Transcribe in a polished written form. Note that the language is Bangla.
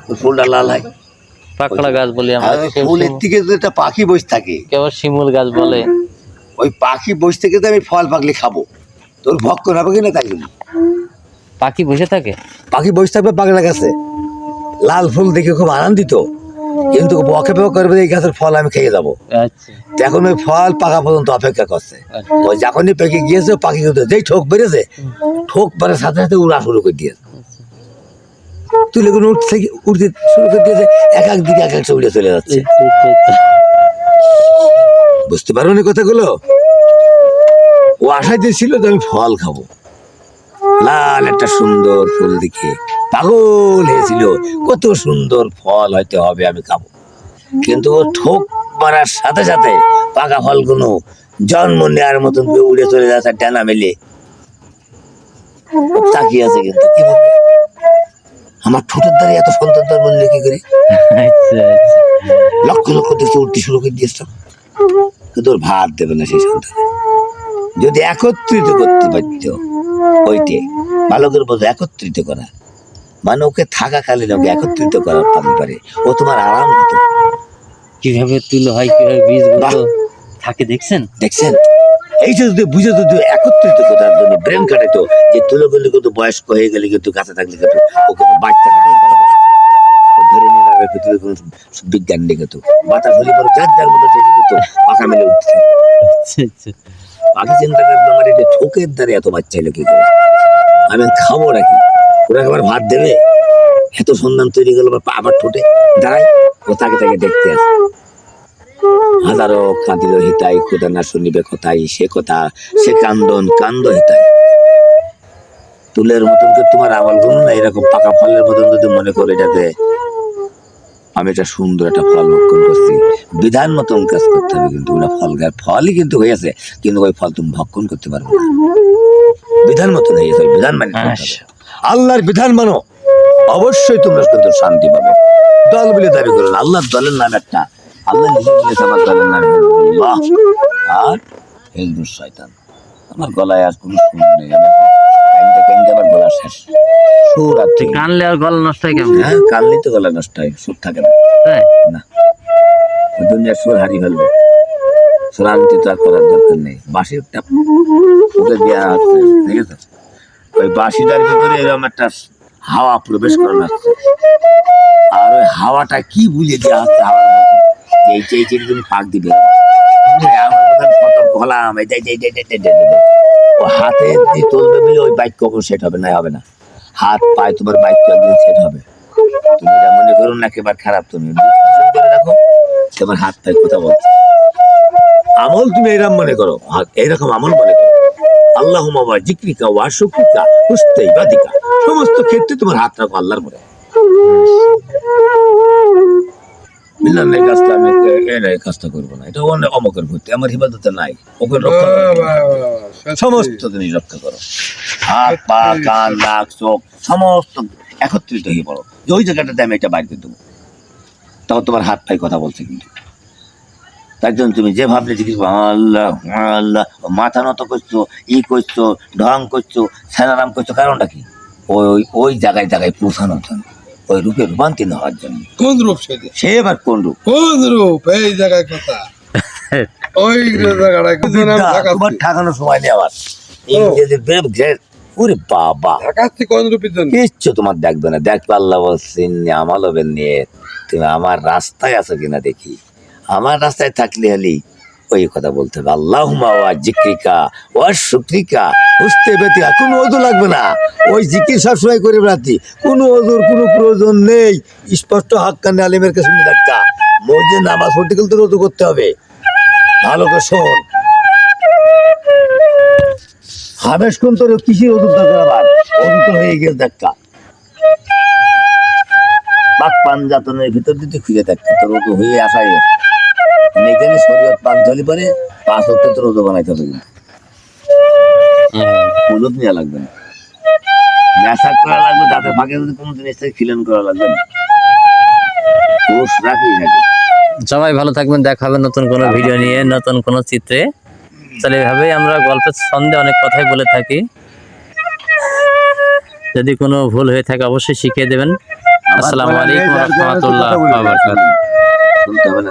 ওই ফুলটা লাল হয়। পাকড়া গাছ বলি আমরা, ফুলের থেকে যদি একটা পাখি বসে থাকে, কেউ শিমুল গাছ বলে। ওই পাখি বসে থেকে তো আমি ফল পাকলে খাবো, তোর ভক্ষণ হবে কিনা তাই জন্য। পাখি বসে থাকে, পাখি বসে থাকবে পাগলা গাছে, লাল ফুল দেখে খুব আনন্দিত, কিন্তু বকে বকে করবে এই গাছের ফল আমি খেয়ে যাবো। আচ্ছা এখন ওই ফল পাকা পর্যন্ত অপেক্ষা করছে। আচ্ছা। ওই যখনই পেকে গিয়েছে পাখি কিন্তু যেই ঠোক বেড়েছে, ঠোক মারার সাথে সাথে উড়া শুরু করে দিয়েছে। তুলে কোনো উঠতে শুরু করে দিয়েছে, এক এক দিকে এক এক উড়ে চলে যাচ্ছে। বুঝতে পারো নি কথাগুলো? ও আশা দিয়েছিল যে আমি ফল খাবো, লাল একটা সুন্দর ফুল দেখে পাগল হয়েছিল, কত সুন্দর ফল হয়তো হবে আমি খাবো। কিন্তু ও ঠোক মারার সাথে সাথে পাকা ফলগুলো জন্ম নেওয়ার মতন করে উড়ে চলে যাচ্ছে ডানা মেলে। তাকিয়ে আছে, কিন্তু কি বলবে, আমার ঠোঁটের দ্বারা এত সন্তান বললে কি করে? লক্ষ লক্ষ দেখছে উঠতে শুরু করে দিয়েছে, কিন্তু ওর ভাত দেবে না সেই সন্তান। যদি একত্রিত করতে পারত, ওইটে ভালো করে বলতো, একত্রিত করা মানে ওকে থাকাকালীন ওকে একত্রিত করার পারে, ও তোমার আরাম হতো। কিভাবে তুলো হয়, কিভাবে বীজ থাকে দেখছেন দেখছেন? এই যে যদি বুঝে যদি একত্রিত করার জন্য ব্রেন কাটাইতো, যে তুলো করলে কিন্তু বয়স্ক হয়ে গেলে কিন্তু কাছে থাকলে কিন্তু ও কিন্তু বাচ্চা কাটাতে পারবে, ধরে নিয়ে যাবে পৃথিবীর কোনো বিজ্ঞান নেই, কিন্তু বাতাস হলে পরে যার যার মতো কিন্তু পাখা মেলে উঠছে। পাখি চিন্তা করবে আমার এটা ঠোকের দ্বারা এত বাচ্চা এলো কি করে, আমি খাবো নাকি, ওরা আবার ভাত দেবে, এত সন্ধান তৈরি করলো আবার ঠোঁটে দাঁড়ায়, ও তাকে তাকে দেখতে আসে। হাজারো কাঁদিল হিতাই, খোদা না শুনিবে কথাই, সে কথা সে কান্দন কান্দ হিতাই। তুলের মতন করে তোমার আমল গুলো না এরকম পাকা ফলের মতন যদি মনে করে এটাতে আমি এটা সুন্দর একটা ফল ভক্ষণ করছি, বিধান মতন কাজ করতে হবে। কিন্তু ওরা ফলই কিন্তু হয়েছে, কিন্তু ওই ফল তুমি ভক্ষণ করতে পারবে না, বিধান মতন হয়েছে, বিধান মানে আল্লাহর বিধান মানো, অবশ্যই তোমরা কিন্তু শান্তি পাবে। দল বলে দাবি করো না, আল্লাহর দলের নাম একটা, আল্লাহ নিজে বলেছে আমার দলের নাম হিজবুল্লাহ আর হিজবুল শয়তান। আমার গলায় আর কোনো সুর নেই, আমি কাইন্দে কাইন্দে আমার গলা শেষ, সুর আর ঠিক কানলে আর গলা নষ্ট হয় কেমন? হ্যাঁ, কানলেই তো গলা নষ্ট হয়, সুর থাকে না। না, দুনিয়ার সুর হারিয়ে ফেলবে, সুরান্তি তো আর করার দরকার নেই। বাঁশিটা ওকে দেওয়া হচ্ছে, ঠিক আছে, ওই বাঁশিটার ভিতরে এরকম একটা হাওয়া প্রবেশ করানো হচ্ছে, আর ওই হাওয়াটা কি বুঝে দেওয়া হচ্ছে হাওয়ার মধ্যে, যে এই তুমি পাক দিবে গলাম, ও হাতে দিয়ে তুলবে বলে ওই বাইক কখন সেট হবে না, হবে না, হাত পায় তোমার বাইক একদিন সেট হবে। তুমি এটা মনে করো না একেবারে খারাপ, তুমি রাখো তোমার হাত পায়ে কথা বলছো, আমল তুমি এরকম মনে করো, এইরকম আমল মনে করো, আল্লাহ জিক্রিকা ওয়া শুকরিকা হুস্তাই বাদিকা, সমস্ত ক্ষেত্রে তোমার হাত রাখো আল্লাহর মনে। আমি এই কাজটা করবো না, এটা অমকের ভর্তি, আমার হিবাদতে নাই, ওকে রক্ষা করো, সমস্ত জিনিস রক্ষা করো, হাত পা কান নাক চোখ সমস্ত একত্রিত হয়ে পড়ো, যে ওই জায়গাটাতে আমি এটা বাইর করে দেবো, তখন তোমার হাত পায়ে কথা বলছে। কিন্তু তার জন্য তুমি যে ভাবলে জিজ্ঞেস আল্লাহ আল্লাহ, মাথা নত করছো, ই করছো, ঢং করছো, সানারাম করছো, কারণটা কি? ওই ওই জায়গায় জায়গায় পৌঁছানোর জন্য, ওই রূপে রূপান্তরিত হওয়ার জন্য। কোন রূপ সে এবার কোন রূপ? কোন রূপ এই জায়গায় কথা, ওই জায়গাটায় তোমার ঠাকানোর সময় নেই আবার ওরে বাবা, কিচ্ছু তোমার দেখবে না, দেখবে আল্লাহ বলছেন আমাল হবে নিয়ে তুমি আমার রাস্তায় আছো কিনা দেখি, আমার রাস্তায় থাকলে হলি ওই কথা বলতে হবে, আল্লাহুম্মা ওয়া জিক্রিকা ওয়া শুকরিকা হুস্তে বেতিকা, কোনো ওযু লাগবে না, ওই জিকির সবসময় করে বেড়াচ্ছি, কোনো ওযুর কোনো প্রয়োজন নেই, স্পষ্ট হাক্কানি আলিমের কাছে দেখা, মসজিদে নামাজ পড়তে গেলে তো ওযু করতে হবে, ভালো করে শোন, হাবেশ কোন তোর কিসের ওযুর দরকার, আবার ওযু তো হয়ে গেল দেখা, পাক পাঞ্জাতনের ভিতর দিতে খুঁজে দেখা, তোর ওযু হয়ে আসাই এখানে শরীয়ত পাক ধরে পরে 5 ওয়াক্ত তোর ওযু বানাইতে হবে, কিন্তু ওযু নেওয়া লাগবে না, মেসাজ করা লাগবে, দাঁতের ফাঁকে যদি কোনো জিনিস থেকে খিলেন করা লাগবে না, কোষ রাখি থাকে। সবাই ভালো থাকবেন, দেখা হবে নতুন কোনো ভিডিও নিয়ে, নতুন কোনো চিত্রে। তাহলে এভাবেই আমরা গল্পের ছন্দে অনেক কথাই বলে থাকি, যদি কোনো ভুল হয়ে থাকে অবশ্যই শিখিয়ে দেবেন। আমার আসসালামু বলা নেই, আলাইকুম যার কারণে তো রহমতুল্লাহ কথা বলি। ওয়া বারাকাতুহু। শুনতে হবে না।